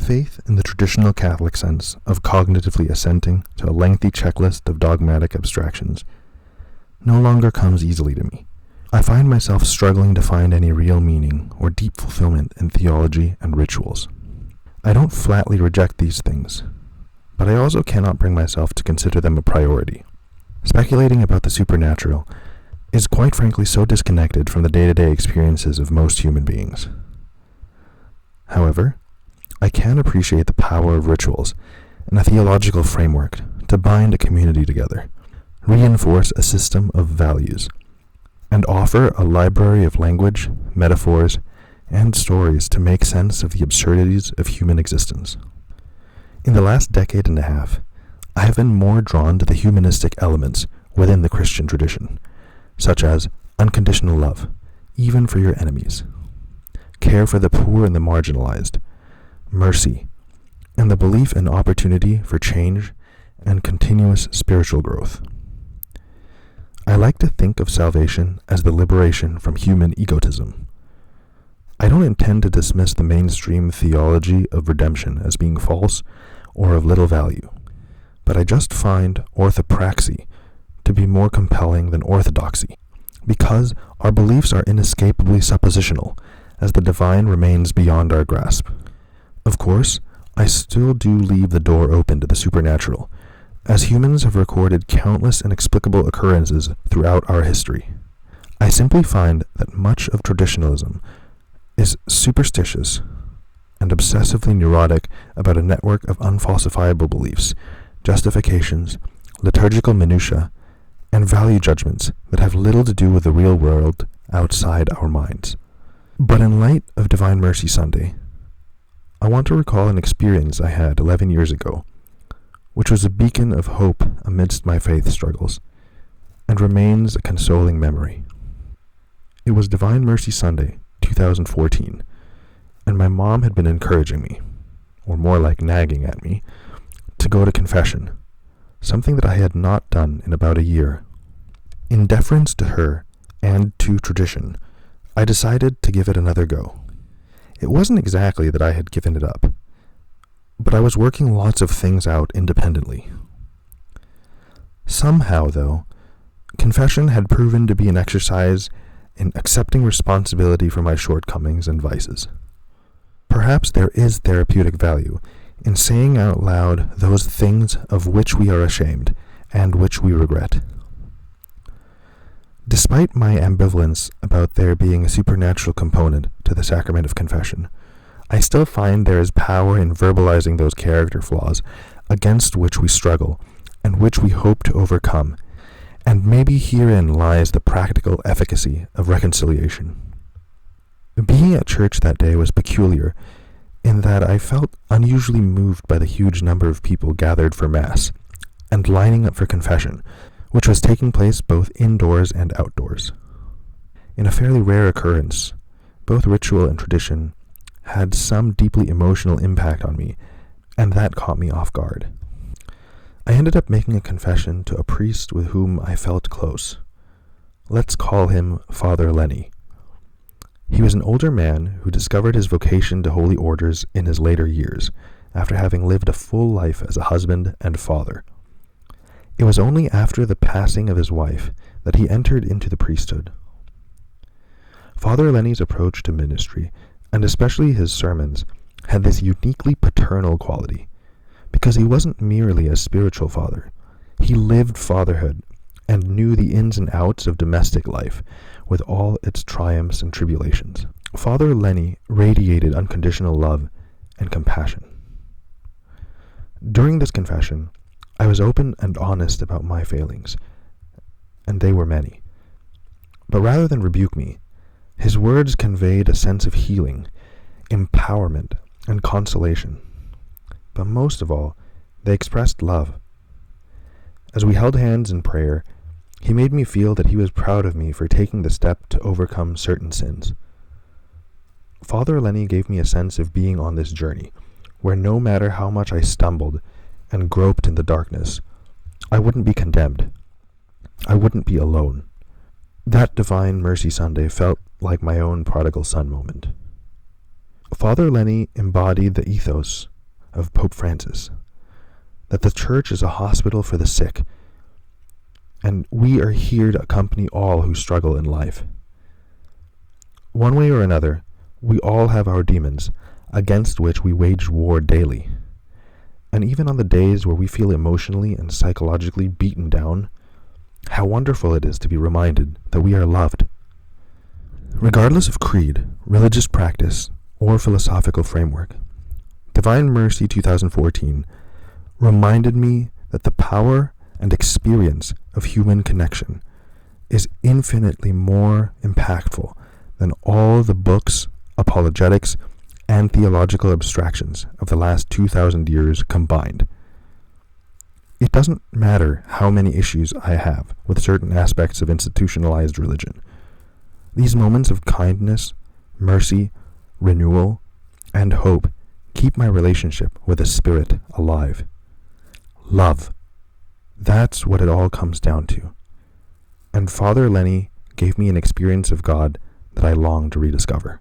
Faith in the traditional Catholic sense of cognitively assenting to a lengthy checklist of dogmatic abstractions no longer comes easily to me. I find myself struggling to find any real meaning or deep fulfillment in theology and rituals. I don't flatly reject these things, but I also cannot bring myself to consider them a priority. Speculating about the supernatural is quite frankly so disconnected from the day-to-day experiences of most human beings. However, I can appreciate the power of rituals and a theological framework to bind a community together, reinforce a system of values, and offer a library of language, metaphors, and stories to make sense of the absurdities of human existence. In the last decade and a half, I have been more drawn to the humanistic elements within the Christian tradition, such as unconditional love, even for your enemies, care for the poor and the marginalized, mercy, and the belief in opportunity for change and continuous spiritual growth. I like to think of salvation as the liberation from human egotism. I don't intend to dismiss the mainstream theology of redemption as being false or of little value, but I just find orthopraxy to be more compelling than orthodoxy, because our beliefs are inescapably suppositional, as the divine remains beyond our grasp. Of course, I still do leave the door open to the supernatural, as humans have recorded countless inexplicable occurrences throughout our history. I simply find that much of traditionalism is superstitious and obsessively neurotic about a network of unfalsifiable beliefs, justifications, liturgical minutiae, and value judgments that have little to do with the real world outside our minds. But in light of Divine Mercy Sunday, I want to recall an experience I had 11 years ago, which was a beacon of hope amidst my faith struggles, and remains a consoling memory. It was Divine Mercy Sunday, 2014, and my mom had been encouraging me, or more like nagging at me, to go to confession, something that I had not done in about a year. In deference to her and to tradition, I decided to give it another go. It wasn't exactly that I had given it up, but I was working lots of things out independently. Somehow, though, confession had proven to be an exercise in accepting responsibility for my shortcomings and vices. Perhaps there is therapeutic value in saying out loud those things of which we are ashamed and which we regret. Despite my ambivalence about there being a supernatural component to the sacrament of confession, I still find there is power in verbalizing those character flaws against which we struggle and which we hope to overcome, and maybe herein lies the practical efficacy of reconciliation. Being at church that day was peculiar in that I felt unusually moved by the huge number of people gathered for Mass and lining up for confession, which was taking place both indoors and outdoors. In a fairly rare occurrence, both ritual and tradition had some deeply emotional impact on me, and that caught me off guard. I ended up making a confession to a priest with whom I felt close. Let's call him Father Lenny. He was an older man who discovered his vocation to holy orders in his later years, after having lived a full life as a husband and father. It was only after the passing of his wife that he entered into the priesthood. Father Lenny's approach to ministry, and especially his sermons, had this uniquely paternal quality, because he wasn't merely a spiritual father. He lived fatherhood and knew the ins and outs of domestic life, with all its triumphs and tribulations. Father Lenny radiated unconditional love and compassion. During this confession, I was open and honest about my failings, and they were many. But rather than rebuke me, his words conveyed a sense of healing, empowerment, and consolation. But most of all, they expressed love. As we held hands in prayer, he made me feel that he was proud of me for taking the step to overcome certain sins. Father Lenny gave me a sense of being on this journey, where no matter how much I stumbled and groped in the darkness, I wouldn't be condemned. I wouldn't be alone. That Divine Mercy Sunday felt like my own prodigal son moment. Father Lenny embodied the ethos of Pope Francis, that the church is a hospital for the sick, and we are here to accompany all who struggle in life. One way or another, we all have our demons, against which we wage war daily. And even on the days where we feel emotionally and psychologically beaten down, how wonderful it is to be reminded that we are loved. Regardless of creed, religious practice, or philosophical framework, Divine Mercy 2014 reminded me that the power and experience of human connection is infinitely more impactful than all the books, apologetics, and theological abstractions of the last 2,000 years combined. It doesn't matter how many issues I have with certain aspects of institutionalized religion. These moments of kindness, mercy, renewal, and hope keep my relationship with the Spirit alive. Love. That's what it all comes down to. And Father Lenny gave me an experience of God that I long to rediscover.